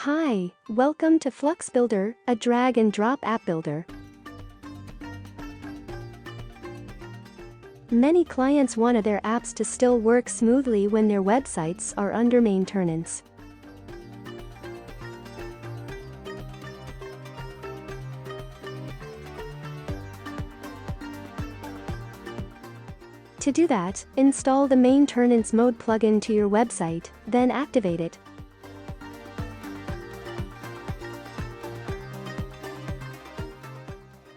Hi, welcome to FluxBuilder, a drag-and-drop app builder. Many clients want their apps to still work smoothly when their websites are under maintenance. To do that, install the Maintenance Mode plugin to your website, then activate it.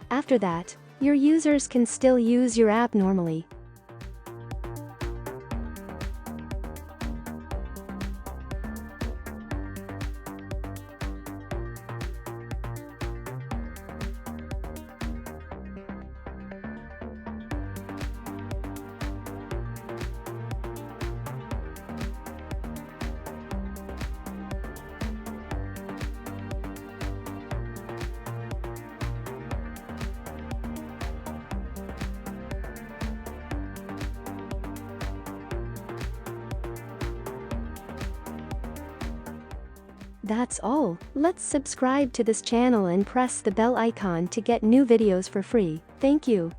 After that, your users can still use your app normally. That's all. Let's subscribe to this channel and press the bell icon to get new videos for free. Thank you.